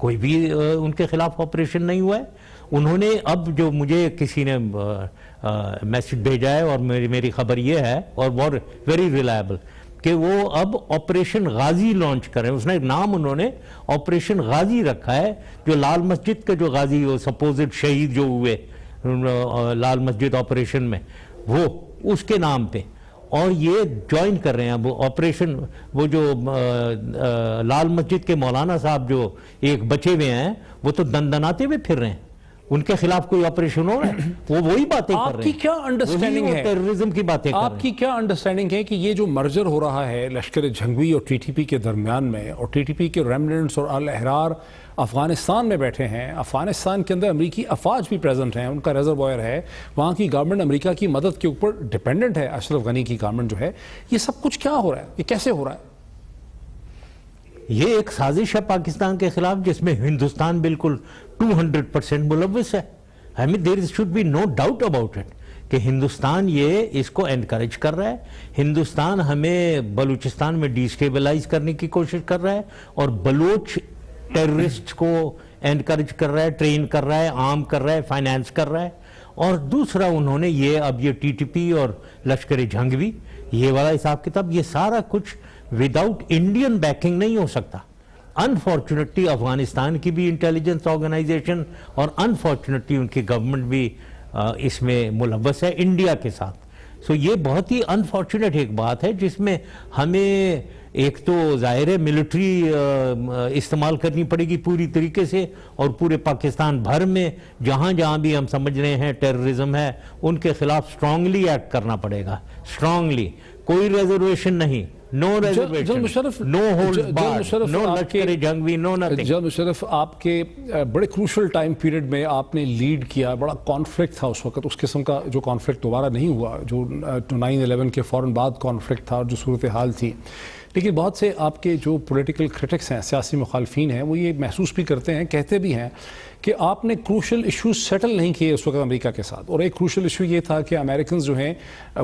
کوئی بھی ان کے خلاف آپریشن نہیں ہوا ہے. انہوں نے اب جو مجھے کسی نے میسج بھیجا ہے اور میری خبر یہ ہے اور ویری ریلائبل کہ وہ اب آپریشن غازی لانچ کر رہے ہیں. اس نے نام انہوں نے آپریشن غازی رکھا ہے, جو لال مسجد کے جو غازی سپوزڈ شہید جو ہوئے لال مسجد آپریشن میں, وہ اس کے نام پہ. اور یہ جوائن کر رہے ہیں اب آپریشن, وہ جو لال مسجد کے مولانا صاحب جو ایک بچے ہوئے ہیں وہ تو دندناتے ہوئے پھر رہے ہیں, ان کے خلاف کوئی آپریشن ہو رہا ہے, وہ وہی باتیں کر رہے ہیں. آپ کی کیا انڈرسٹینڈنگ ہے ٹیررزم کی باتیں کر رہے ہیں. آپ کی کیا انڈرسٹینڈنگ ہے کہ یہ جو مرجر ہو رہا ہے لشکر جھنگوی اور ٹی ٹی پی کے درمیان میں, اور ٹی ٹی پی کے ریمننٹس اور الاحرار افغانستان میں بیٹھے ہیں, افغانستان کے اندر امریکی افواج بھی پریزنٹ ہیں, ان کا ریزروائر ہے, وہاں کی گورنمنٹ امریکہ کی مدد کے اوپر ڈیپینڈنٹ ہے, اشرف غنی کی گورنمنٹ جو ہے, یہ سب کچھ کیا ہو رہا ہے, یہ کیسے ہو رہا ہے؟ یہ ایک سازش ہے پاکستان کے خلاف جس میں ہندوستان بالکل 200% ملوث ہے. I mean, there should be no doubt about it کہ ہندوستان یہ اس کو انکریج کر رہا ہے. ہندوستان ہمیں بلوچستان میں ڈی اسٹیبلائز کرنے کی کوشش کر رہا ہے اور بلوچ ٹیررسٹ کو انکریج کر رہا ہے, ٹرین کر رہا ہے, عام کر رہا ہے, فائنانس کر رہا ہے. اور دوسرا انہوں نے اب یہ ٹی ٹی پی اور لشکر جھنگوی یہ والا حساب کتاب, یہ سارا کچھ وداؤٹ انڈین بیکنگ نہیں ہو سکتا. انفارچونیٹلی افغانستان کی بھی انٹیلیجنس آرگنائزیشن اور انفارچونیٹلی ان کی گورنمنٹ بھی اس میں ملوث ہے انڈیا کے ساتھ. سو یہ بہت ہی انفارچونیٹ ایک بات ہے جس میں ہمیں ایک تو ظاہر ہے ملٹری استعمال کرنی پڑے گی پوری طریقے سے, اور پورے پاکستان بھر میں جہاں جہاں بھی ہم سمجھ رہے ہیں ٹیررزم ہے ان کے خلاف سٹرونگلی ایکٹ کرنا پڑے گا. سٹرونگلی, کوئی ریزرویشن نہیں, نو ریزرویشن, نو ہولڈ بارڈ, نو لشکر جھنگوی, نو نتھنگ. جناب مشرف, آپ کے بڑے کروشل ٹائم پیریڈ میں آپ نے لیڈ کیا, بڑا کانفلکٹ تھا اس وقت, اس قسم کا جو کانفلکٹ دوبارہ نہیں ہوا جو 9/11 کے فوراً بعد کانفلکٹ تھا اور جو صورتحال تھی. لیکن بہت سے آپ کے جو پولیٹیکل کرٹکس ہیں, سیاسی مخالفین ہیں, وہ یہ محسوس بھی کرتے ہیں, کہتے بھی ہیں کہ آپ نے کروشل ایشوز سیٹل نہیں کیے اس وقت امریکہ کے ساتھ. اور ایک کروشل ایشو یہ تھا کہ امریکنز جو ہیں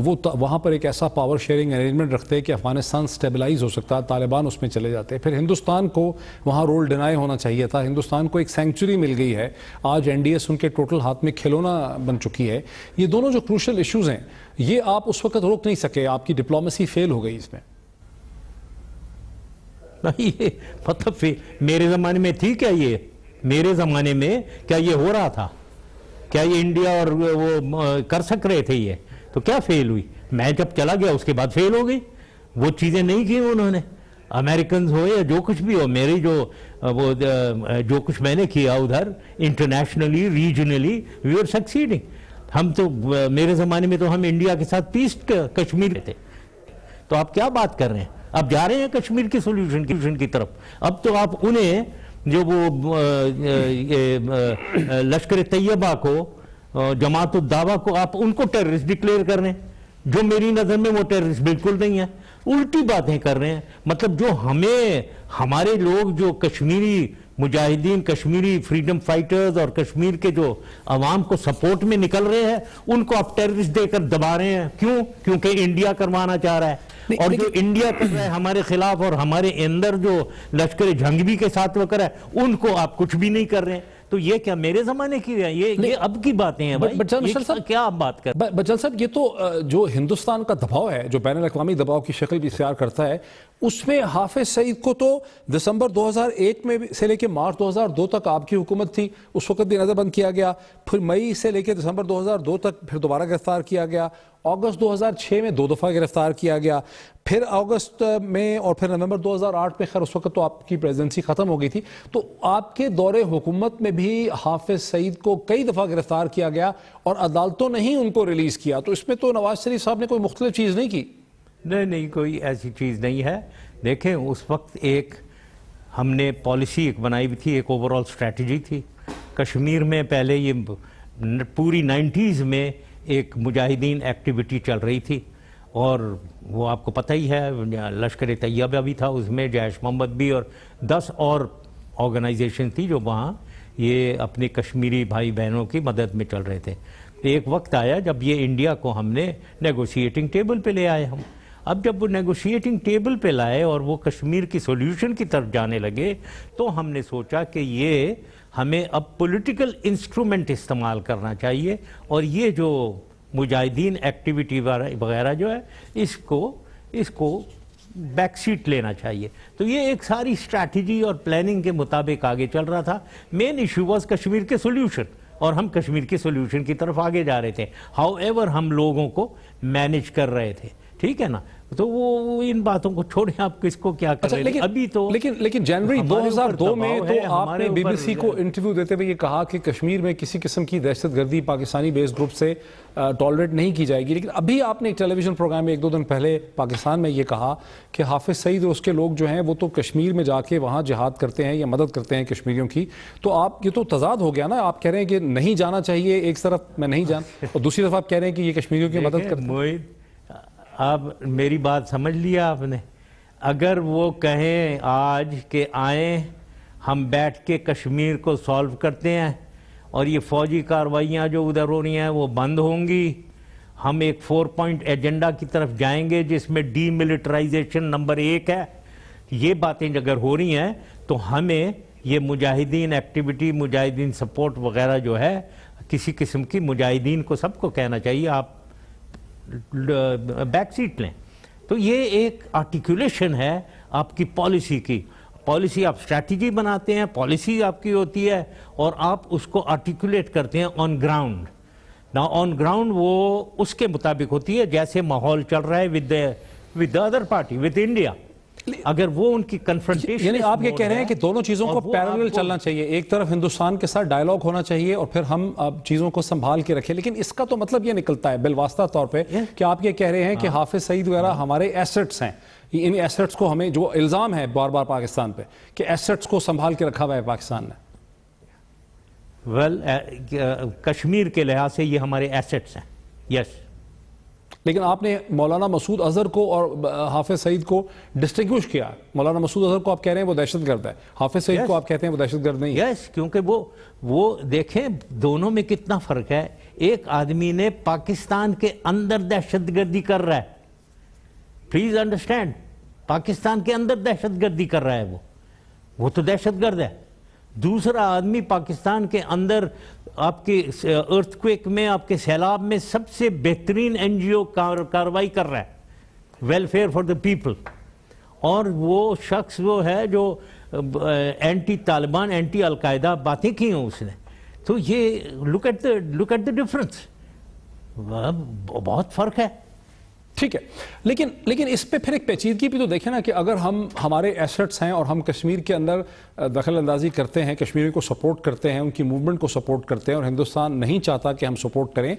وہ وہاں پر ایک ایسا پاور شیئرنگ ارینجمنٹ رکھتے کہ افغانستان سٹیبلائز ہو سکتا, طالبان اس میں چلے جاتے. پھر ہندوستان کو وہاں رول ڈینائی ہونا چاہیے تھا, ہندوستان کو ایک سینکچوری مل گئی ہے, آج این ڈی ایس ان کے ٹوٹل ہاتھ میں کھلونا بن چکی ہے. یہ دونوں جو کروشل ایشوز ہیں یہ آپ اس وقت روک نہیں سکے, آپ کی ڈپلومیسی فیل ہو گئی اس میں. یہ مطلب میرے زمانے میں تھی کیا, یہ میرے زمانے میں کیا یہ ہو رہا تھا, کیا یہ انڈیا اور وہ کر سک رہے تھے, یہ تو کیا فیل ہوئی. میں جب چلا گیا اس کے بعد فیل ہو گئی, وہ چیزیں نہیں کی انہوں نے. امریکنز ہو یا جو کچھ بھی ہو, میری جو کچھ میں نے کیا ادھر internationally regionally we are succeeding. ہم تو میرے زمانے میں تو ہم انڈیا کے ساتھ پیس کشمیر تھے. تو آپ کیا بات کر رہے ہیں, اب جا رہے ہیں کشمیر کی سولوشن کی طرف. اب تو آپ انہیں جو وہ لشکر طیبہ کو, جماعت الدعوہ کو, آپ ان کو ٹیررسٹ ڈکلیئر کر رہے ہیں, جو میری نظر میں وہ ٹیررسٹ بالکل نہیں ہے. الٹی باتیں کر رہے ہیں. مطلب جو ہمارے لوگ جو کشمیری مجاہدین, کشمیری فریڈم فائٹرز اور کشمیر کے جو عوام کو سپورٹ میں نکل رہے ہیں, ان کو آپ ٹیررسٹ دے کر دبا رہے ہیں. کیوں؟ کیونکہ انڈیا کروانا چاہ رہا ہے. اور جو انڈیا کر رہا ہے ہمارے خلاف اور ہمارے اندر جو لشکر جھنگوی کے ساتھ وہ کر رہا ہے, ان کو آپ کچھ بھی نہیں کر رہے ہیں. تو یہ کیا میرے زمانے کی ہے, یہ اب کی باتیں ہیں بھائی, کیا آپ بات کر رہے ہیں. بچل صاحب, یہ تو جو ہندوستان کا دباؤ ہے, جو بین الاقوامی دباؤ کی شکل بھی اختیار کرتا ہے, اس میں حافظ سعید کو تو دسمبر 2001 میں سے لے کے مارچ 2002 تک آپ کی حکومت تھی, اس وقت بھی نظر بند کیا گیا. پھر مئی سے لے کے دسمبر 2002 تک پھر دوبارہ گرفتار کیا گیا. اگست 2006 میں 2 دفعہ گرفتار کیا گیا. پھر اگست میں اور پھر نومبر 2008 میں, خیر اس وقت تو آپ کی پریزیڈنسی ختم ہو گئی تھی. تو آپ کے دور حکومت میں بھی حافظ سعید کو کئی دفعہ گرفتار کیا گیا اور عدالتوں نے ہی ان کو ریلیز کیا. تو اس میں تو نواز شریف صاحب نے کوئی مختلف چیز نہیں کی. نہیں, کوئی ایسی چیز نہیں ہے. دیکھیں اس وقت ایک ہم نے پالیسی ایک بنائی بھی تھی, ایک اوورال اسٹریٹجی تھی کشمیر میں. پہلے یہ پوری 90s میں ایک مجاہدین ایکٹیویٹی چل رہی تھی, اور وہ آپ کو پتہ ہی ہے, لشکر طیبہ بھی تھا اس میں, جیش محمد بھی, اور 10 اور آرگنائزیشن تھی جو وہاں یہ اپنے کشمیری بھائی بہنوں کی مدد میں چل رہے تھے. ایک وقت آیا جب یہ انڈیا کو ہم نے نیگوشیٹنگ ٹیبل پہ لے آئے. اب جب وہ نیگوشیٹنگ ٹیبل پہ لائے اور وہ کشمیر کی سولوشن کی طرف جانے لگے تو ہم نے سوچا کہ یہ ہمیں اب پولیٹیکل انسٹرومنٹ استعمال کرنا چاہیے اور یہ جو مجاہدین ایکٹیویٹی وغیرہ جو ہے اس کو بیک سیٹ لینا چاہیے. تو یہ ایک ساری اسٹریٹجی اور پلاننگ کے مطابق آگے چل رہا تھا. مین ایشو واز کشمیر کے سولوشن اور ہم کشمیر کے سولوشن کی طرف آگے جا رہے تھے. ہاؤ ایور ہم لوگوں کو مینج کر رہے تھے, ٹھیک ہے نا. تو وہ ان باتوں کو چھوڑیں, آپ کس کو کیا کر رہے ہیں ابھی تو. لیکن جنوری 2002 میں تو آپ نے بی بی سی کو انٹرویو دیتے ہوئے یہ کہا کہ کشمیر میں کسی قسم کی دہشت گردی پاکستانی بیس گروپ سے ٹالریٹ نہیں کی جائے گی. لیکن ابھی آپ نے ایک ٹیلی ویژن پروگرام میں 1-2 دن پہلے پاکستان میں یہ کہا کہ حافظ سعید اور اس کے لوگ جو ہیں وہ تو کشمیر میں جا کے وہاں جہاد کرتے ہیں یا مدد کرتے ہیں کشمیریوں کی. تو آپ یہ تو تضاد ہو گیا نا, آپ کہہ رہے ہیں کہ نہیں جانا چاہیے ایک طرف میں نہیں اور دوسری طرف آپ کہہ رہے ہیں کہ یہ کشمیریوں کی مدد کرتے ہیں. آپ میری بات سمجھ لیا آپ نے. اگر وہ کہیں آج کہ آئیں ہم بیٹھ کے کشمیر کو سالو کرتے ہیں اور یہ فوجی کارروائیاں جو ادھر ہو رہی ہیں وہ بند ہوں گی, ہم ایک 4 پوائنٹ ایجنڈا کی طرف جائیں گے جس میں ڈی ملٹرائزیشن نمبر 1 ہے, یہ باتیں اگر ہو رہی ہیں تو ہمیں یہ مجاہدین ایکٹیویٹی, مجاہدین سپورٹ وغیرہ جو ہے کسی قسم کی مجاہدین کو سب کو کہنا چاہیے آپ بیک سیٹ لیں. تو یہ ایک آرٹیکولیشن ہے آپ کی پالیسی کی. پالیسی آپ اسٹریٹجی بناتے ہیں, پالیسی آپ کی ہوتی ہے اور آپ اس کو آرٹیکولیٹ کرتے ہیں آن گراؤنڈ. نا آن گراؤنڈ وہ اس کے مطابق ہوتی ہے جیسے ماحول چل رہا ہے with the other party, with India. اگر وہ ان کی کنفرنٹیشن, یعنی آپ یہ کہہ رہے ہیں کہ دونوں چیزوں کو پیرالل چلنا چاہیے, ایک طرف ہندوستان کے ساتھ ڈائیلاگ ہونا چاہیے اور پھر ہم چیزوں کو سنبھال کے رکھیں. لیکن اس کا تو مطلب یہ نکلتا ہے بالواسطہ طور پہ کہ آپ یہ کہہ رہے ہیں کہ حافظ سعید وغیرہ ہمارے ایسٹس ہیں, ان ایسٹس کو ہمیں جو الزام ہے بار بار پاکستان پہ کہ ایسٹس کو سنبھال کے رکھا ہوا ہے پاکستان نے. کشمیر کے لحاظ سے یہ ہمارے ایسٹس ہیں, یس. لیکن آپ نے مولانا مسعود اظہر کو اور حافظ سعید کو ڈسٹنگوش کیا. مولانا مسعود اظہر کو آپ کہہ رہے ہیں وہ دہشت گرد ہے, حافظ سعید کو آپ کہتے ہیں وہ دہشت گرد نہیں ہے. یس, کیونکہ وہ دیکھیں دونوں میں کتنا فرق ہے. ایک آدمی نے پاکستان کے اندر دہشت گردی کر رہا ہے, پلیز انڈرسٹینڈ, پاکستان کے اندر دہشت گردی کر رہا ہے, وہ تو دہشت گرد ہے. دوسرا آدمی پاکستان کے اندر آپ کے ارتھ کویک میں, آپ کے سیلاب میں سب سے بہترین این جی او کارروائی کر رہا ہے, ویلفیئر فار دا پیپل. اور وہ شخص وہ ہے جو اینٹی طالبان, اینٹی القاعدہ باتیں کی ہیں اس نے. تو یہ لک ایٹ دا ڈفرنس, بہت فرق ہے. ٹھیک ہے, لیکن اس پہ پھر ایک پیچیدگی بھی تو دیکھیں نا کہ اگر ہمارے ایسٹس ہیں اور ہم کشمیر کے اندر دخل اندازی کرتے ہیں, کشمیریوں کو سپورٹ کرتے ہیں, ان کی موومنٹ کو سپورٹ کرتے ہیں اور ہندوستان نہیں چاہتا کہ ہم سپورٹ کریں,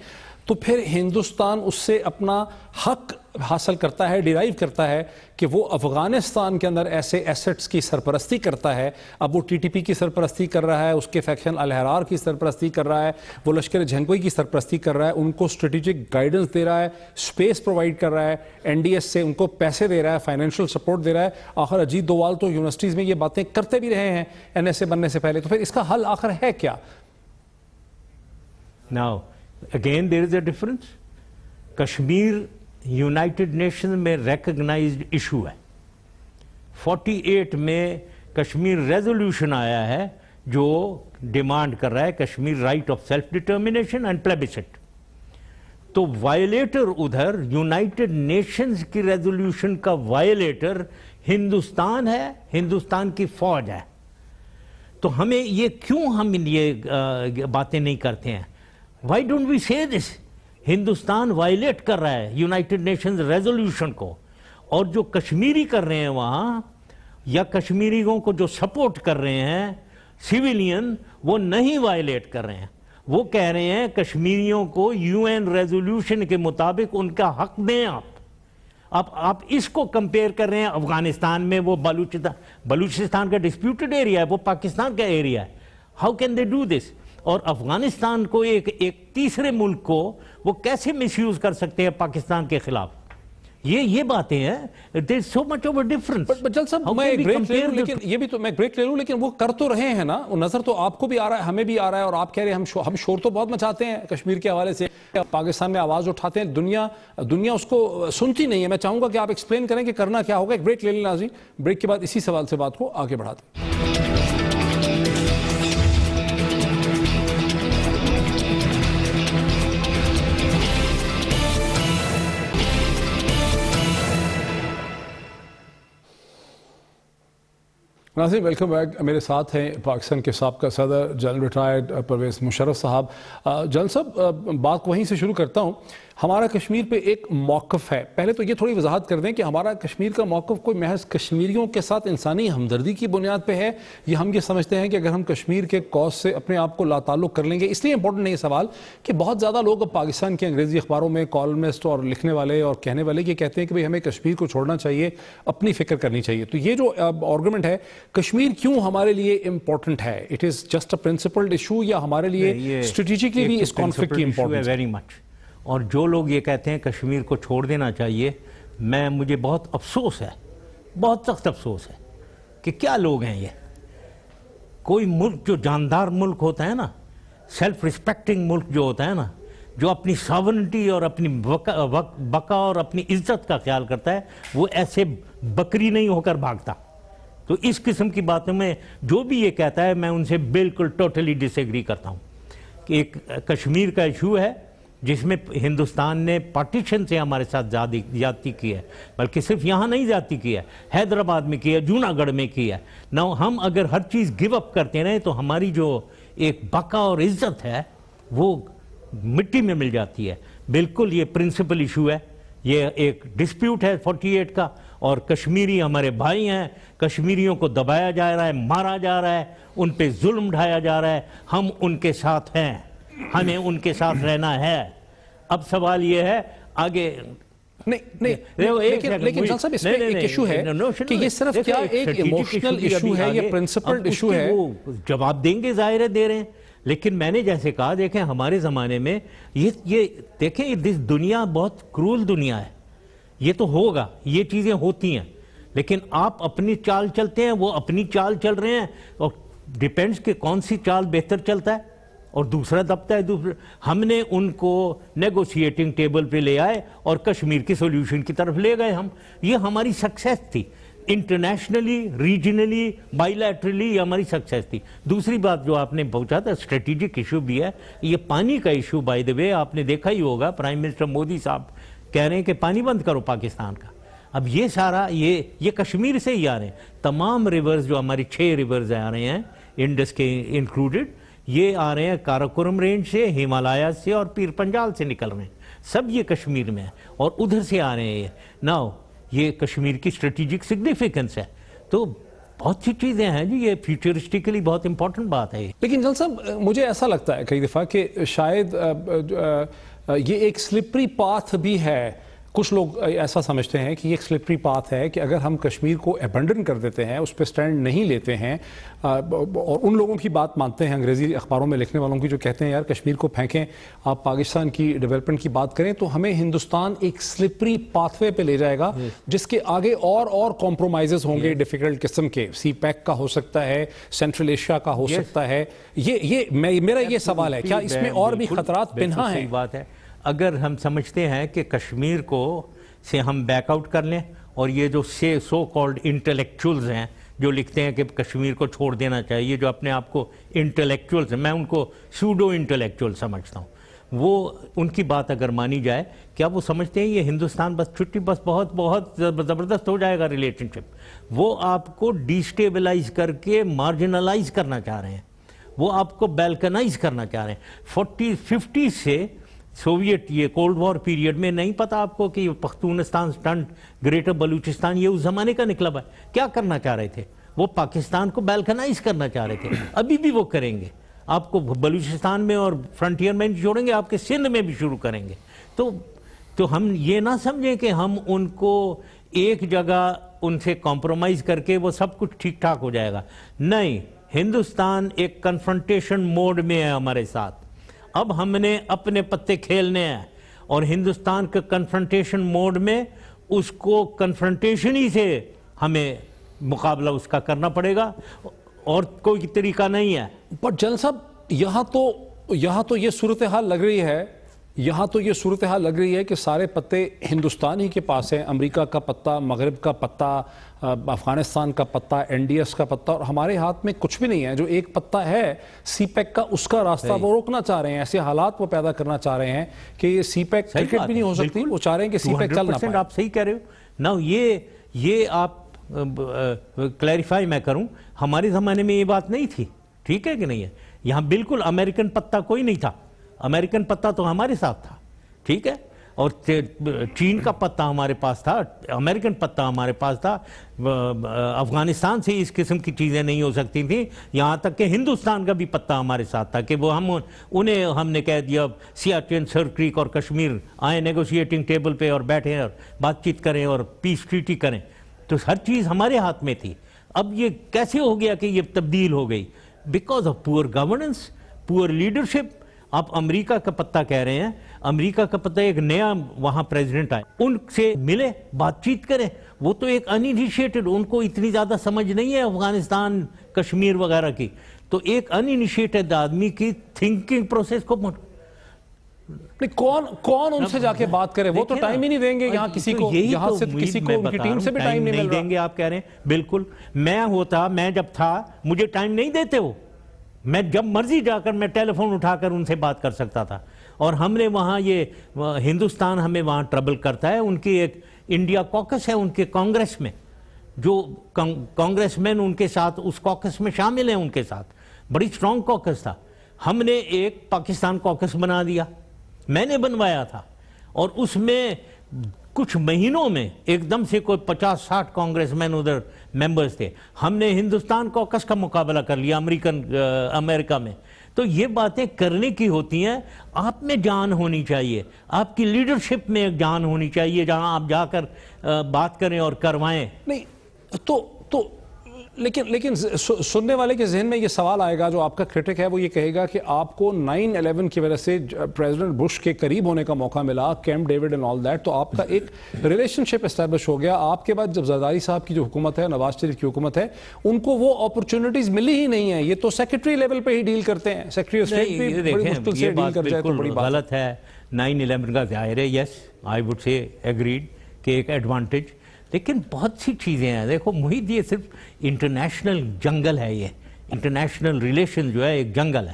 تو پھر ہندوستان اس سے اپنا حق حاصل کرتا ہے, ڈیرائیو کرتا ہے کہ وہ افغانستان کے اندر ایسے ایسٹس کی سرپرستی کرتا ہے. اب وہ ٹی ٹی پی کی سرپرستی کر رہا ہے, اس کے فیکشن الحرار کی سرپرستی کر رہا ہے, وہ لشکر جھنگوئی کی سرپرستی کر رہا ہے, ان کو اسٹریٹجک گائیڈنس دے رہا ہے, اسپیس پرووائڈ کر رہا ہے, این ڈی ایس سے ان کو پیسے دے رہا ہے, فائنینشیل سپورٹ دے رہا ہے. آخر اجیت دووال تو یونیورسٹیز میں یہ باتیں کرتے بھی رہے ہیں این ایس اے بننے سے پہلے. تو پھر اس کا حل آخر ہے کیا؟ Now, again there is a difference. Kashmir United nation میں ریکگنائزڈ ایشو ہے. 48 میں کشمیر ریزولوشن آیا ہے جو ڈیمانڈ کر رہا ہے Kashmir right of self determination and پلیبسٹ. تو وائلیٹر ادھر یونائٹڈ نیشنز کی ریزولوشن کا وائلیٹر ہندوستان ہے, ہندوستان کی فوج ہے. تو ہمیں یہ کیوں ہم یہ باتیں نہیں کرتے ہیں؟ Why don't we say this? Hindustan violate کر رہا ہے یونائٹڈ نیشنز ریزولوشن کو, اور جو کشمیری کر رہے ہیں وہاں یا کشمیریوں کو جو سپورٹ کر رہے ہیں سیویلین, وہ نہیں وائلیٹ کر رہے ہیں. وہ کہہ رہے ہیں کشمیریوں کو یو این ریزولوشن کے مطابق ان کا حق دیں. آپ اس کو کمپیئر کر رہے ہیں افغانستان میں, وہ بلوچستان کا ڈسپیوٹڈ ایریا ہے, وہ پاکستان کا ایریا ہے. How can they do this? اور افغانستان کو ایک تیسرے ملک کو وہ کیسے مس یوز کر سکتے ہیں پاکستان کے خلاف؟ یہ باتیں ہیں. There's so much of a difference. But جل صاحب میں ایک بریک لے لوں لیکن یہ بھی تو میں بریک لے لوں لیکن وہ کر تو رہے ہیں نا, وہ نظر تو آپ کو بھی آ رہا ہے, ہمیں بھی آ رہا ہے, اور آپ کہہ رہے ہیں ہم شور تو بہت مچاتے ہیں کشمیر کے حوالے سے, پاکستان میں آواز اٹھاتے ہیں, دنیا اس کو سنتی نہیں ہے. میں چاہوں گا کہ آپ ایکسپلین کریں کہ کرنا کیا ہوگا. ایک بریک لے لیں ناظرین, بریک کے بعد اسی سوال سے بات کو آگے بڑھاتے ہیں. ناظرین ویلکم بیک. میرے ساتھ ہیں پاکستان کے سابقہ صدر جنرل ریٹائرڈ پرویز مشرف صاحب. جنرل صاحب بات وہیں سے شروع کرتا ہوں. ہمارا کشمیر پہ ایک موقف ہے, پہلے تو یہ تھوڑی وضاحت کر دیں کہ ہمارا کشمیر کا موقف کوئی محض کشمیریوں کے ساتھ انسانی ہمدردی کی بنیاد پہ ہے, یہ ہم یہ سمجھتے ہیں کہ اگر ہم کشمیر کے کاز سے اپنے آپ کو لاتعلق کر لیں گے. اس لیے امپورٹنٹ ہے یہ سوال کہ بہت زیادہ لوگ اب پاکستان کے انگریزی اخباروں میں کالمسٹ اور لکھنے والے اور کہنے والے یہ کہتے ہیں کہ ہمیں کشمیر کو چھوڑنا چاہیے, اپنی فکر کرنی چاہیے. تو یہ جو آرگومنٹ ہے کشمیر کیوں ہمارے لیے امپورٹنٹ ہے, it is just a principled issue یا ہمارے لیے اسٹریٹجکلی بھی اس کانفلکٹ کی امپورٹنس ویری مچ. اور جو لوگ یہ کہتے ہیں کشمیر کو چھوڑ دینا چاہیے, مجھے بہت افسوس ہے, بہت سخت افسوس ہے کہ کیا لوگ ہیں یہ. کوئی ملک جو جاندار ملک ہوتا ہے نا, سیلف ریسپیکٹنگ ملک جو ہوتا ہے نا, جو اپنی ساورنٹی اور اپنی بقا اور اپنی عزت کا خیال کرتا ہے, وہ ایسے بکری نہیں ہو کر بھاگتا. تو اس قسم کی باتوں میں جو بھی یہ کہتا ہے میں ان سے بالکل ٹوٹلی ڈس ایگری کرتا ہوں. کہ ایک کشمیر کا ایشو ہے جس میں ہندوستان نے پارٹیشن سے ہمارے ساتھ زیادتی کی ہے, بلکہ صرف یہاں نہیں زیادتی کی ہے, حیدرآباد میں کی ہے, جوناگڑھ میں کی ہے. ہم اگر ہر چیز گیو اپ کرتے رہیں تو ہماری جو ایک بقا اور عزت ہے وہ مٹی میں مل جاتی ہے. بالکل یہ پرنسپل ایشو ہے, یہ ایک ڈسپیوٹ ہے 48 کا, اور کشمیری ہمارے بھائی ہیں. کشمیریوں کو دبایا جا رہا ہے, مارا جا رہا ہے, ان پہ ظلم ڈھایا جا رہا ہے. ہم ان کے ساتھ ہیں, ہمیں ان کے ساتھ رہنا ہے. اب سوال یہ ہے آگے لیکن جان صاحب اس میں ایک ایشو ہے کہ یہ صرف کیا ایک ایموشنل ایشو ہے, یہ پرنسپلڈ ایشو ہے. جواب دیں گے, ظاہر ہے دے رہے ہیں, لیکن میں نے جیسے کہا دیکھیں ہمارے زمانے میں یہ دیکھیں دنیا بہت کرول دنیا ہے. یہ تو ہوگا, یہ چیزیں ہوتی ہیں, لیکن آپ اپنی چال چلتے ہیں, وہ اپنی چال چل رہے ہیں, اور ڈیپینڈز کہ کون سی چال بہتر چلتا ہے اور دوسرا دبتا ہے. ہم نے ان کو نیگوشیٹنگ ٹیبل پہ لے آئے اور کشمیر کی سولوشن کی طرف لے گئے ہم. یہ ہماری سکسیس تھی, انٹرنیشنلی, ریجنلی, بائی لیٹرلی یہ ہماری سکسیس تھی. دوسری بات جو آپ نے پہنچا تھا اسٹریٹجک ایشو بھی ہے, یہ پانی کا ایشو. بائی دا وے آپ نے دیکھا ہی ہوگا پرائم منسٹر مودی صاحب کہہ رہے ہیں کہ پانی بند کرو پاکستان کا. اب یہ سارا یہ کشمیر سے ہی آ رہے ہیں. تمام ریورز جو ہماری 6 ریورز آ رہے ہیں انڈس کے انکلوڈڈ, یہ آ رہے ہیں کاراکورم رینج سے, ہمالیہ سے اور پیر پنجال سے نکل رہے ہیں. سب یہ کشمیر میں ہیں اور ادھر سے آ رہے ہیں. یہ ناؤ یہ کشمیر کی اسٹریٹجک سگنیفیکنس ہے. تو بہت سی چیزیں ہیں جی, یہ فیوچرسٹکلی بہت امپورٹنٹ بات ہے. لیکن جنرل صاحب مجھے ایسا لگتا ہے کئی دفعہ کہ شاید یہ ایک سلپری پاتھ بھی ہے. کچھ لوگ ایسا سمجھتے ہیں کہ یہ ایک سلپری پاتھ ہے کہ اگر ہم کشمیر کو ایبنڈن کر دیتے ہیں, اس پہ سٹینڈ نہیں لیتے ہیں, اور ان لوگوں کی بات مانتے ہیں انگریزی اخباروں میں لکھنے والوں کی جو کہتے ہیں یار کشمیر کو پھینکیں, آپ پاکستان کی ڈیولپمنٹ کی بات کریں, تو ہمیں ہندوستان ایک سلپری پاتھ وے پہ لے جائے گا جس کے آگے اور کمپرومائزز ہوں گے ڈیفیکلٹ قسم کے. سی پیک کا ہو سکتا ہے, سینٹرل ایشیا کا ہو سکتا ہے. میرا یہ سوال ہے کیا اس میں اور بھی خطرات پنہاں ہیں؟ بات ہے اگر ہم سمجھتے ہیں کہ کشمیر کو سے ہم بیک آؤٹ کر لیں, اور یہ جو سو کالڈ انٹلیکچولز ہیں جو لکھتے ہیں کہ کشمیر کو چھوڑ دینا چاہیے, جو اپنے آپ کو انٹلیکچولز ہیں, میں ان کو سوڈو انٹلیکچول سمجھتا ہوں, وہ ان کی بات اگر مانی جائے, کیا وہ سمجھتے ہیں یہ ہندوستان بس چھٹی بس بہت زبردست ہو جائے گا ریلیشن شپ؟ وہ آپ کو ڈیسٹیبلائز کر کے مارجنلائز کرنا چاہ رہے ہیں, وہ آپ کو بیلکنائز کرنا چاہ رہے ہیں. 40-50 سے سوویٹ یہ کولڈ وار پیریڈ میں نہیں پتا آپ کو کہ پختونستان سٹنٹ گریٹر بلوچستان یہ اس زمانے کا نکلا ہے. کیا کرنا چاہ رہے تھے وہ؟ پاکستان کو بیلکنائز کرنا چاہ رہے تھے. ابھی بھی وہ کریں گے, آپ کو بلوچستان میں اور فرنٹیئر میں چھوڑیں گے, آپ کے سندھ میں بھی شروع کریں گے. تو ہم یہ نہ سمجھیں کہ ہم ان کو ایک جگہ ان سے کمپرومائز کر کے وہ سب کچھ ٹھیک ٹھاک ہو جائے گا. نہیں, ہندوستان ایک کنفرنٹیشن موڈ میں ہے ہمارے ساتھ. اب ہم نے اپنے پتے کھیلنے ہیں, اور ہندوستان کے کنفرنٹیشن موڈ میں اس کو کنفرنٹیشن ہی سے ہمیں مقابلہ اس کا کرنا پڑے گا، اور کوئی طریقہ نہیں ہے۔ پر جنرل صاحب یہاں تو یہ صورتحال لگ رہی ہے کہ سارے پتے ہندوستان ہی کے پاس ہیں، امریکہ کا پتہ، مغرب کا پتہ، افغانستان کا پتہ، این ڈی ایس کا پتہ، اور ہمارے ہاتھ میں کچھ بھی نہیں ہے۔ جو ایک پتہ ہے سی پیک کا، اس کا راستہ وہ روکنا چاہ رہے ہیں، ایسے حالات وہ پیدا کرنا چاہ رہے ہیں کہ یہ سی پیک کرکٹ بھی نہیں ہو سکتی، وہ چاہ رہے ہیں کہ سی پیک چل نہ پائے۔ آپ صحیح کہہ رہے ہو نا، یہ آپ کلیریفائی میں کروں، ہمارے زمانے میں یہ بات نہیں تھی، ٹھیک ہے کہ نہیں ہے؟ یہاں بالکل امریکن پتہ کوئی نہیں تھا، امریکن پتہ تو ہمارے ساتھ تھا، ٹھیک ہے، اور چین کا پتہ ہمارے پاس تھا، امریکن پتہ ہمارے پاس تھا، افغانستان سے اس قسم کی چیزیں نہیں ہو سکتی تھیں، یہاں تک کہ ہندوستان کا بھی پتہ ہمارے ساتھ تھا کہ وہ ہم نے کہہ دیا سیاچن، سر کریک اور کشمیر آئیں نیگوشیٹنگ ٹیبل پہ اور بیٹھیں اور بات چیت کریں اور پیس ٹریٹی کریں، تو ہر چیز ہمارے ہاتھ میں تھی۔ اب یہ کیسے ہو گیا کہ یہ تبدیل ہو گئی؟ بیکاز آف پور گورننس، پور لیڈرشپ۔ آپ امریکہ کا پتہ کہہ رہے ہیں، امریکہ کا پتہ ایک نیا وہاں پریزیڈنٹ آئے، ان سے ملے، بات چیت کریں، وہ تو ایک انینیشیٹڈ، ان کو اتنی زیادہ سمجھ نہیں ہے افغانستان، کشمیر وغیرہ کی، تو ایک انینیشیٹڈ آدمی کی تھنکنگ پروسیس کو کون ان سے جا کے بات کرے؟ وہ تو ٹائم ہی نہیں دیں گے، یہاں کسی کو، یہاں سے کسی کو ان کی ٹیم سے بھی ٹائم نہیں مل رہا۔ دیں گے، آپ کہہ رہے ہیں، بالکل۔ میں جب تھا، مجھے ٹائم نہیں دیتے وہ، میں جب مرضی جا کر میں ٹیلی فون اٹھا کر ان سے بات کر سکتا تھا، اور ہم نے وہاں یہ ہندوستان ہمیں وہاں ٹربل کرتا ہے، ان کی ایک انڈیا کوکس ہے ان کے کانگریس میں، جو کانگریس مین ان کے ساتھ اس کوکس میں شامل ہیں، ان کے ساتھ بڑی سٹرونگ کوکس تھا، ہم نے ایک پاکستان کوکس بنا دیا، میں نے بنوایا تھا، اور اس میں کچھ مہینوں میں ایک دم سے کوئی 50-60 کانگریس مین ادھر ممبرز تھے، ہم نے ہندوستان کوکس کا مقابلہ کر لیا امریکہ میں۔ تو یہ باتیں کرنے کی ہوتی ہیں، آپ میں جان ہونی چاہیے، آپ کی لیڈرشپ میں ایک جان ہونی چاہیے، جہاں آپ جا کر بات کریں اور کروائیں۔ نہیں تو لیکن سننے والے کے ذہن میں یہ سوال آئے گا، جو آپ کا کرٹک ہے وہ یہ کہے گا کہ آپ کو 9/11 کی وجہ سے پریزیڈنٹ بش کے قریب ہونے کا موقع ملا، camp David and all that, تو آپ کا ایک ریلیشن شپ اسٹیبلش ہو گیا۔ آپ کے بعد جب زرداری صاحب کی جو حکومت ہے، نواز شریف کی حکومت ہے، ان کو وہ اپرچونٹیز ملی ہی نہیں ہیں، یہ تو سیکرٹری لیول پہ ہی ڈیل کرتے ہیں، سیکرٹری آف اسٹیٹ بھی بڑی مشکل سے ڈیل کر جائے تو بڑی بات غلط ہے۔ 9/11 کا ظاہر ہے، یس آئی وڈ سے ایگریڈ کہ ایک ایڈوانٹیج، لیکن بہت سی چیزیں ہیں۔ دیکھو محیط، یہ صرف انٹرنیشنل جنگل ہے، یہ انٹرنیشنل ریلیشن جو ہے ایک جنگل ہے۔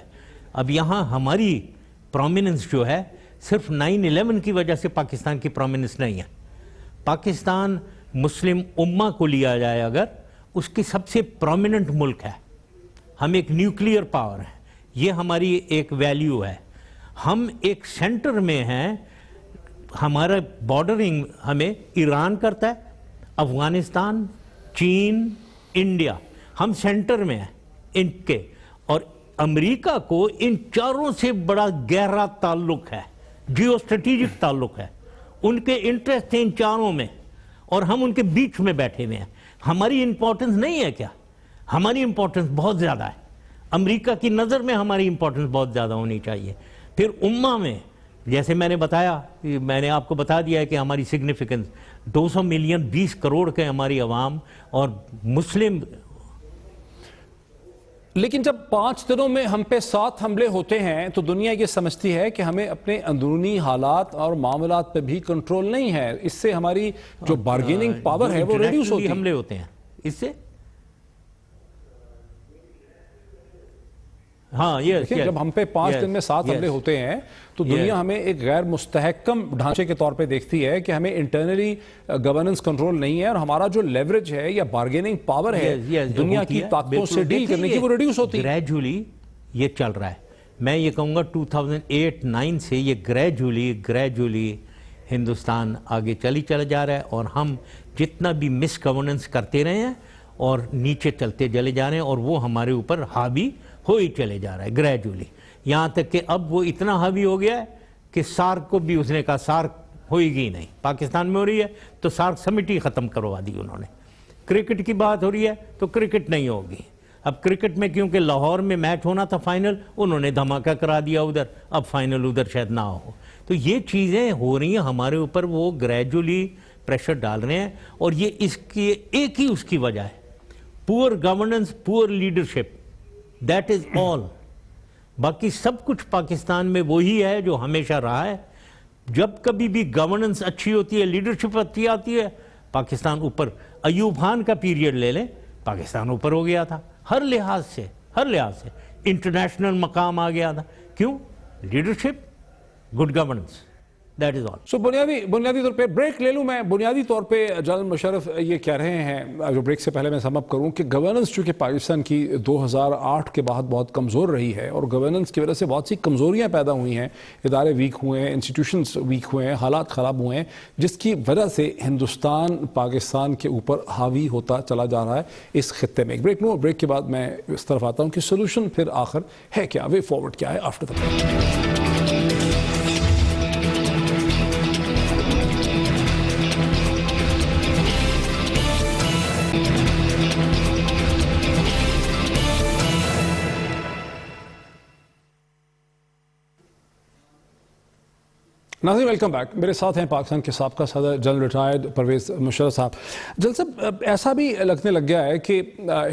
اب یہاں ہماری پرومیننس جو ہے صرف 9/11 کی وجہ سے پاکستان کی پرومیننس نہیں ہے۔ پاکستان مسلم امہ کو لیا جائے اگر، اس کی سب سے پرومیننٹ ملک ہے، ہم ایک نیوکلیئر پاور ہیں، یہ ہماری ایک ویلیو ہے، ہم ایک سینٹر میں ہیں، ہمارا بارڈرنگ ہمیں ایران کرتا ہے، افغانستان، چین، انڈیا، ہم سینٹر میں ہیں ان کے، اور امریکہ کو ان چاروں سے بڑا گہرا تعلق ہے، جیو اسٹریٹجک تعلق ہے، ان کے انٹرسٹ ہیں ان چاروں میں، اور ہم ان کے بیچ میں بیٹھے ہوئے ہیں۔ ہماری امپورٹنس نہیں ہے کیا؟ ہماری امپورٹنس بہت زیادہ ہے، امریکہ کی نظر میں ہماری امپورٹنس بہت زیادہ ہونی چاہیے۔ پھر امہ میں، جیسے میں نے بتایا، میں نے آپ کو بتا دیا ہے کہ ہماری سگنیفیکنس 200 ملین 20 کروڑ کے ہماری عوام اور مسلم۔ لیکن جب 5 دنوں میں ہم پہ 7 حملے ہوتے ہیں تو دنیا یہ سمجھتی ہے کہ ہمیں اپنے اندرونی حالات اور معاملات پہ بھی کنٹرول نہیں ہے، اس سے ہماری جو بارگیننگ پاور ہے وہ ریڈیوس ہوتی ہے۔ حملے ہوتے ہیں اس سے، ہاں یہ جب ہم پہ 5 دن میں 7 حملے ہوتے ہیں تو دنیا ہمیں ایک غیر مستحکم ڈھانچے کے طور پہ دیکھتی ہے کہ ہمیں انٹرنلی گورننس کنٹرول نہیں ہے، اور ہمارا جو لیوریج ہے یا بارگیننگ پاور ہے دنیا کی طاقتوں سے ڈیل کرنے کی، وہ ریڈیوس ہوتی ہے۔ گریجولی یہ چل رہا ہے، میں یہ کہوں گا 2008-9 سے یہ گریجولی ہندوستان آگے چلا جا رہا ہے، اور ہم جتنا بھی مس گورننس کرتے رہے ہیں اور نیچے چلتے چلے جا رہے ہیں، اور وہ ہمارے اوپر حاوی ہو ہی چلے جا رہا ہے گریجولی، یہاں تک کہ اب وہ اتنا حاوی ہو گیا ہے کہ سارک کو بھی اس نے کہا سارک ہوئے گی نہیں، پاکستان میں ہو رہی ہے تو سارک سمٹ ہی ختم کروا دی انہوں نے۔ کرکٹ کی بات ہو رہی ہے تو کرکٹ نہیں ہوگی، اب کرکٹ میں کیونکہ لاہور میں میچ ہونا تھا فائنل، انہوں نے دھماکہ کرا دیا ادھر، اب فائنل ادھر شاید نہ ہو۔ تو یہ چیزیں ہو رہی ہیں ہمارے اوپر، وہ گریجولی پریشر ڈال رہے ہیں، اور یہ اس کی ایک ہی اس کی وجہ ہے، پور گورننس، پور لیڈرشپ، دیٹ از آل. باقی سب کچھ پاکستان میں وہی ہے جو ہمیشہ رہا ہے. جب کبھی بھی گورننس اچھی ہوتی ہے، لیڈرشپ اچھی آتی ہے، پاکستان اوپر. ایوب خان کا پیریڈ لے لیں، پاکستان اوپر ہو گیا تھا ہر لحاظ سے، ہر لحاظ سے انٹرنیشنل مقام آ گیا تھا. کیوں؟ Leadership, good governance, that is all. So بنیادی طور پہ بریک لے لوں میں. بنیادی طور پہ جنرل مشرف یہ کہہ رہے ہیں، جو بریک سے پہلے میں سم اپ کروں، کہ گورننس چونکہ پاکستان کی 2008 کے بعد بہت کمزور رہی ہے، اور گورننس کی وجہ سے بہت سی کمزوریاں پیدا ہوئی ہیں، ادارے ویک ہوئے ہیں، انسٹیٹیوشنز ویک ہوئے ہیں، حالات خراب ہوئے ہیں، جس کی وجہ سے ہندوستان پاکستان کے اوپر حاوی ہوتا چلا جا رہا ہے اس خطے میں. ایک بریک لوں، بریک کے بعد میں اس طرف آتا ہوں کہ سولوشن پھر آخر ہے کیا، وے فارورڈ کیا ہے آفٹر دا بریک. ناظرین ویلکم بیک. میرے ساتھ ہیں پاکستان کے سابقہ صدر جنرل ریٹائرڈ پرویز مشرف صاحب. جنرل صاحب، ایسا بھی لگنے لگ گیا ہے کہ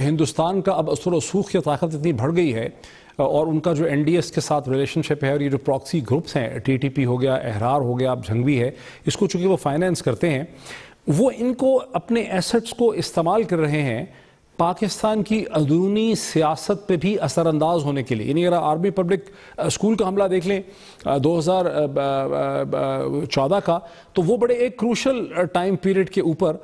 ہندوستان کا اب اثر و رسوخ کی طاقت اتنی بڑھ گئی ہے، اور ان کا جو این ڈی ایس کے ساتھ ریلیشن شپ ہے، اور یہ جو پراکسی گروپس ہیں، ٹی ٹی پی ہو گیا، احرار ہو گیا، اب جھنگوی ہے، اس کو چونکہ وہ فائنینس کرتے ہیں، وہ ان کو اپنے ایسٹس کو استعمال کر رہے ہیں پاکستان کی اندرونی سیاست پہ بھی اثر انداز ہونے کے لیے. یعنی اگر آرمی پبلک اسکول کا حملہ دیکھ لیں 2014 کا، تو وہ بڑے ایک کروشل ٹائم پیریڈ کے اوپر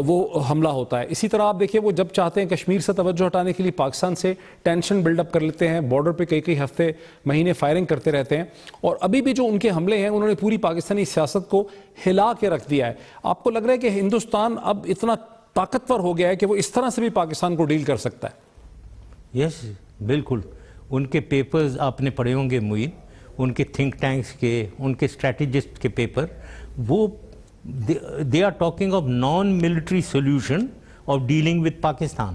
وہ حملہ ہوتا ہے. اسی طرح آپ دیکھیں، وہ جب چاہتے ہیں کشمیر سے توجہ ہٹانے کے لیے پاکستان سے ٹینشن بلڈ اپ کر لیتے ہیں، بارڈر پہ کئی ہفتے مہینے فائرنگ کرتے رہتے ہیں، اور ابھی بھی جو ان کے حملے ہیں انہوں نے پوری پاکستانی سیاست کو ہلا کے رکھ دیا ہے. آپ کو لگ رہا ہے کہ ہندوستان اب اتنا طاقتور ہو گیا ہے کہ وہ اس طرح سے بھی پاکستان کو ڈیل کر سکتا ہے؟ یس، بالکل. ان کے پیپرز آپ نے پڑھے ہوں گے معین، ان کے تھنک ٹینکس کے، ان کے اسٹریٹجسٹ کے پیپر، وہ they are talking of non military solution of dealing with Pakistan.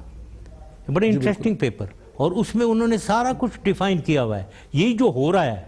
بڑے انٹرسٹنگ پیپر، اور اس میں انہوں نے سارا کچھ ڈیفائن کیا ہوا ہے. یہی جو ہو رہا ہے،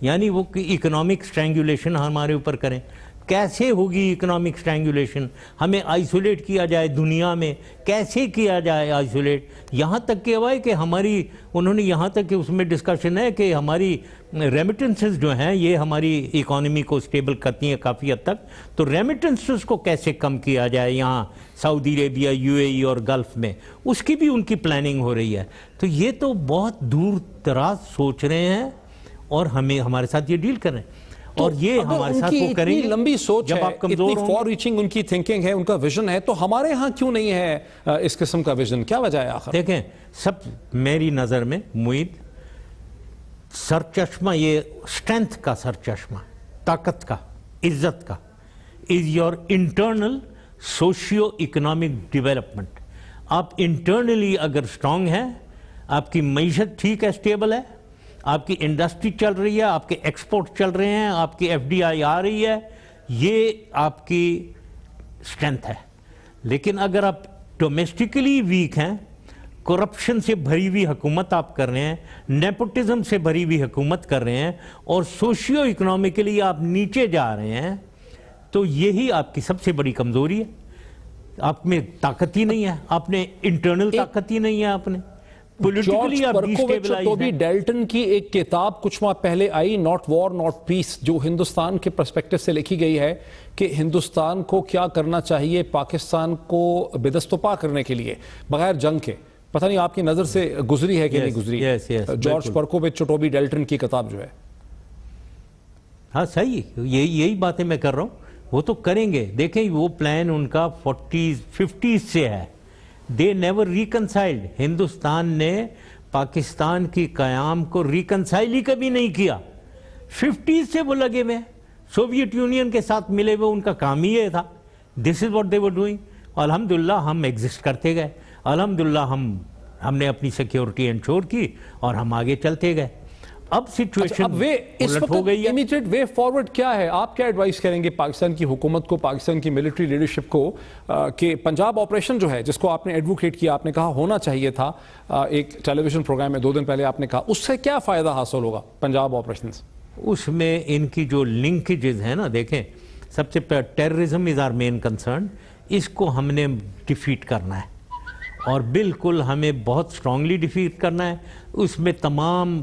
یعنی وہ اکنامک اسٹرینگولیشن ہمارے اوپر کریں. کیسے ہوگی اکنامک اسٹرینگولیشن؟ ہمیں آئسولیٹ کیا جائے دنیا میں، کیسے کیا جائے آئسولیٹ؟ یہاں تک کہ ہوا ہے کہ ہماری، انہوں نے یہاں تک کہ اس میں ڈسکشن ہے کہ ہماری ریمیٹنسز جو ہیں یہ ہماری اکانومی کو اسٹیبل کرتی ہیں کافی حد تک، تو ریمیٹنسز کو کیسے کم کیا جائے یہاں سعودی عربیہ، یو اے ای اور گلف میں، اس کی بھی ان کی پلاننگ ہو رہی ہے. تو یہ تو بہت دور دراز سوچ رہے ہیں، اور ہمارے ساتھ یہ ڈیل کر رہے ہیں. اور یہ ہمارے ساتھ وہ کریں گے. لمبی سوچ ہے، اتنی فار ریچنگ ان کی تھنکنگ ہے، ان کا ویژن ہے، تو ہمارے ہاں کیوں نہیں ہے اس قسم کا ویژن؟ کیا وجہ ہے آخر؟ دیکھیں، سب میری نظر میں معید، سر چشمہ، یہ اسٹرینتھ کا سر چشمہ، طاقت کا، عزت کا، is your internal socio economic development. آپ انٹرنلی اگر اسٹرانگ ہیں، آپ کی معیشت ٹھیک ہے، اسٹیبل ہے، آپ کی انڈسٹری چل رہی ہے، آپ کے ایکسپورٹ چل رہے ہیں، آپ کی ایف ڈی آئی آ رہی ہے، یہ آپ کی اسٹرینتھ ہے. لیکن اگر آپ ڈومیسٹکلی ویک ہیں، کرپشن سے بھری ہوئی حکومت آپ کر رہے ہیں، نیپوٹزم سے بھری ہوئی حکومت کر رہے ہیں، اور سوشیو اکنامکلی آپ نیچے جا رہے ہیں، تو یہی آپ کی سب سے بڑی کمزوری ہے. آپ میں طاقت ہی نہیں ہے، آپ نے انٹرنل طاقت ہی نہیں ہے. آپ نے جارج پرکووچ اور ٹوبی ڈیلٹن کی ایک کتاب کچھ ماہ پہلے آئی، ناٹ وار ناٹ پیس، جو ہندوستان کے پرسپیکٹو سے لکھی گئی ہے کہ ہندوستان کو کیا کرنا چاہیے پاکستان کو بے دست و پا کرنے کے لیے بغیر جنگ کے. پتہ نہیں آپ کی نظر سے گزری ہے کہ نہیں گزری؟ جارج پرکووچ اور ٹوبی ڈیلٹن کی کتاب جو ہے. ہاں صحیح، یہی باتیں میں کر رہا ہوں. وہ تو کریں گے. دیکھیں، وہ پلان ان کا 40s 50s سے ہے. They never reconciled. ہندوستان نے پاکستان کی قیام کو ریکنسائل ہی کبھی نہیں کیا. 50s سے وہ لگے ہوئے، سوویت یونین کے ساتھ ملے ہوئے، ان کا کام ہی یہ تھا. This is what they were doing. الحمدللہ ہم ایگزسٹ کرتے گئے، الحمدللہ ہم نے اپنی سیکیورٹی انشور کی، اور ہم آگے چلتے گئے. اب سچویشن الٹ ہو گئی ہے. امیڈیٹ وے فارورڈ کیا ہے؟ آپ کیا ایڈوائز کریں گے پاکستان کی حکومت کو، پاکستان کی ملٹری لیڈرشپ کو، کہ پنجاب آپریشن جو ہے، جس کو آپ نے ایڈوکیٹ کیا، آپ نے کہا ہونا چاہیے تھا ایک ٹیلی ویژن پروگرام میں 2 دن پہلے، آپ نے کہا اس سے کیا فائدہ حاصل ہوگا پنجاب آپریشن سے؟ اس میں ان کی جو لنکیجز ہیں نا، دیکھیں سب سے terrorism is our main concern. اس کو ہم نے ڈیفیٹ کرنا ہے اور بالکل ہمیں بہت اسٹرانگلی ڈیفیٹ کرنا ہے. اس میں تمام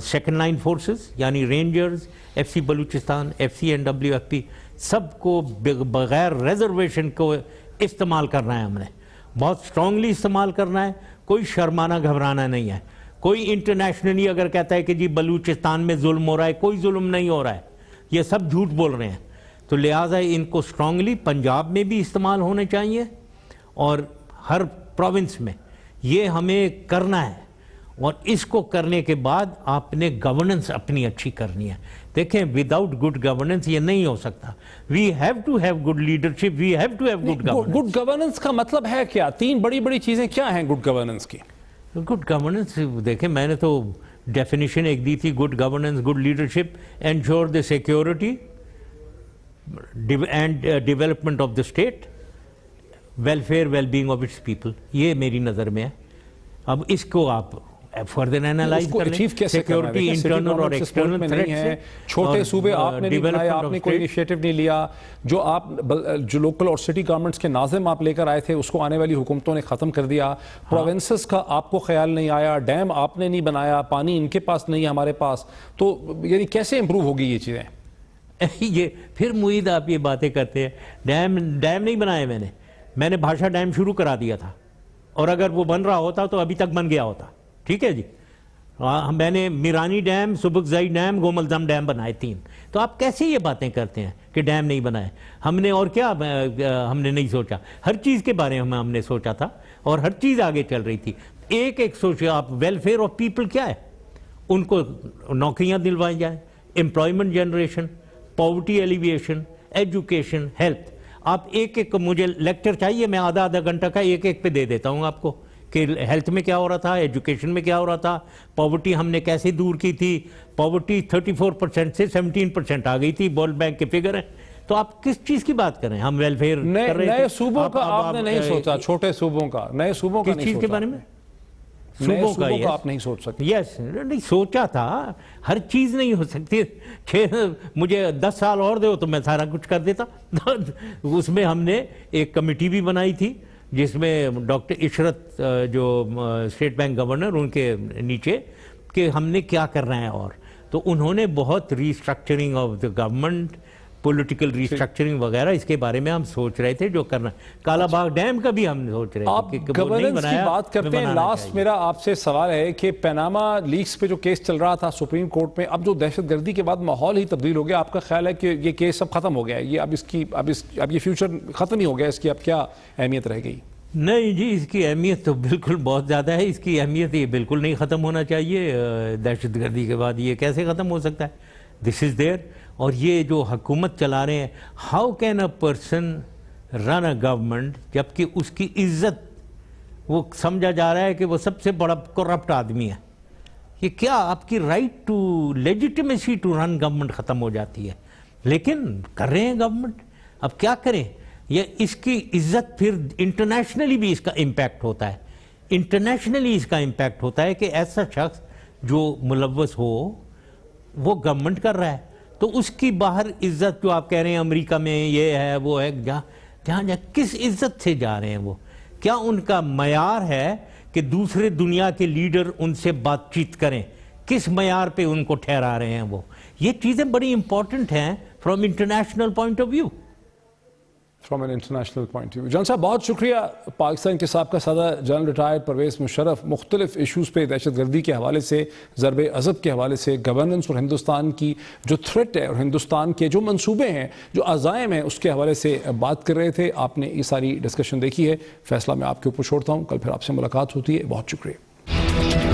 سیکنڈ لائن فورسز یعنی rangers, F C Balochistan, F C N W F P, سب کو بغیر ریزرویشن کو استعمال کرنا ہے. ہم نے بہت اسٹرانگلی استعمال کرنا ہے. کوئی شرمانا گھبرانا نہیں ہے. کوئی انٹرنیشنلی اگر کہتا ہے کہ جی بلوچستان میں ظلم ہو رہا ہے, کوئی ظلم نہیں ہو رہا ہے. یہ سب جھوٹ بول رہے ہیں. تو لہٰذا ان کو اسٹرانگلی پنجاب میں بھی استعمال ہونے چاہیے اور ہر پروونس میں یہ ہمیں کرنا ہے. اور اس کو کرنے کے بعد آپ نے گورننس اپنی اچھی کرنی ہے. دیکھیں وداؤٹ گڈ گورننس یہ نہیں ہو سکتا. We have to have good leadership, we have to have good governance. Good governance کا مطلب ہے کیا؟ تین بڑی بڑی چیزیں کیا ہیں گڈ گورننس کی؟ گڈ گورننس دیکھیں میں نے تو ڈیفینیشن ایک دی تھی. Good governance, good leadership, ensure the security and development of the state, welfare well being of its people. یہ میری نظر میں ہے. اب اس کو آپ فردر اینالائز کر لیں. سیکیورٹی انٹرنل اور ایکسٹرنل تھریٹ ہے. چھوٹے صوبے آپ نے نہیں بنائے, آپ نے کوئی انیشیٹو نہیں لیا. جو لوکل اور سٹی گورنمنٹس کے ناظم آپ لے کر آئے تھے اس کو آنے والی حکومتوں نے ختم کر دیا. پروونسز کا آپ کو خیال نہیں آیا, ڈیم آپ نے نہیں بنایا, پانی ان کے پاس نہیں ہے ہمارے پاس. تو یعنی کیسے امپروو ہوگی یہ چیزیں؟ یہ پھر معید آپ یہ باتیں کرتے ہیں. ڈیم نہیں بنائے میں نے بھاشا ڈیم شروع کرا دیا تھا, اور اگر وہ بن رہا ہوتا تو ابھی تک بن گیا ہوتا. ٹھیک ہے جی. میں نے میرانی ڈیم, سبکزائی ڈیم, گوملدم ڈیم بنائے 3. تو آپ کیسے یہ باتیں کرتے ہیں کہ ڈیم نہیں بنائے؟ ہم نے اور کیا ہم نے نہیں سوچا؟ ہر چیز کے بارے میں ہم نے سوچا تھا اور ہر چیز آگے چل رہی تھی. ایک سوچے آپ. ویلفیئر آف پیپل کیا ہے؟ ان کو نوکریاں دلوائی جائیں, employment generation, poverty alleviation, education, health. آپ ایک مجھے لیکچر چاہیے, میں آدھا گھنٹہ کا ایک پہ دے دیتا ہوں آپ کو کہ ہیلتھ میں کیا ہو رہا تھا, ایجوکیشن میں کیا ہو رہا تھا, پاورٹی ہم نے کیسے دور کی تھی. پاورٹی 34% سے 17% آ گئی تھی, ورلڈ بینک کے فگر ہیں. تو آپ کس چیز کی بات کر رہے ہیں؟ ہم ویلفیئر نئے صوبوں کا آپ نے نہیں سوچا, چھوٹے صوبوں کا, نئے صوبوں کا نہیں سوچا. کس چیز کے بارے میں؟ صوبوں کا آپ نہیں سوچ سکتے. یس, نہیں سوچا تھا. ہر چیز نہیں ہو سکتی. مجھے 10 سال اور دو تو میں سارا کچھ کر دیتا. اس میں ہم نے ایک کمیٹی بھی بنائی تھی جس میں ڈاکٹر عشرت جو اسٹیٹ بینک گورنر, ان کے نیچے کہ ہم نے کیا کرنا ہے. اور تو انہوں نے بہت restructuring of the government, political restructuring وغیرہ اس کے بارے میں ہم سوچ رہے تھے جو کرنا. کالا باغ ڈیم کا بھی ہم سوچ رہے تھے. آپ گورننس کی بات کرتے ہیں. لاسٹ میرا آپ سے سوال ہے کہ پیناما لیکس پہ جو کیس چل رہا تھا سپریم کورٹ میں, اب جو دہشت گردی کے بعد ماحول ہی تبدیل ہو گیا, آپ کا خیال ہے کہ یہ کیس اب ختم ہو گیا ہے, یہ اب یہ فیوچر ختم ہی ہو گیا, اس کی اب کیا اہمیت رہ گئی؟ نہیں جی, اس کی اہمیت تو بالکل بہت زیادہ ہے. اس کی اہمیت یہ بالکل نہیں ختم ہونا چاہیے. دہشت گردی کے بعد یہ کیسے ختم ہو سکتا ہے؟ دس از دیئر. اور یہ جو حکومت چلا رہے ہیں, how can a person run a government جبکہ اس کی عزت وہ سمجھا جا رہا ہے کہ وہ سب سے بڑا کرپٹ آدمی ہے؟ یہ کیا آپ کی right to legitimacy to run government ختم ہو جاتی ہے؟ لیکن کر رہے ہیں گورنمنٹ. اب کیا کریں؟ یہ اس کی عزت پھر انٹرنیشنلی بھی اس کا امپیکٹ ہوتا ہے. انٹرنیشنلی اس کا امپیکٹ ہوتا ہے کہ ایسا شخص جو ملوث ہو وہ گورنمنٹ کر رہا ہے تو اس کی باہر عزت جو آپ کہہ رہے ہیں امریکہ میں یہ ہے وہ ہے, جہاں کس عزت سے جا رہے ہیں وہ؟ کیا ان کا معیار ہے کہ دوسرے دنیا کے لیڈر ان سے بات چیت کریں؟ کس معیار پہ ان کو ٹھہرا رہے ہیں وہ؟ یہ چیزیں بڑی امپورٹنٹ ہیں from international point of view. From an international point of view. Jan صاحب بہت شکریہ. پاکستان کے سابقہ صدر جنرل ریٹائرڈ پرویز مشرف مختلف ایشوز پہ دہشت گردی کے حوالے سے, ضرب عضب کے حوالے سے, گورننس اور ہندوستان کی جو تھریٹ ہے اور ہندوستان کے جو منصوبے ہیں, جو عزائم ہیں, اس کے حوالے سے بات کر رہے تھے. آپ نے یہ ساری ڈسکشن دیکھی ہے. فیصلہ میں آپ کے اوپر چھوڑتا ہوں. کل پھر آپ سے ملاقات ہوتی ہے. بہت شکریہ.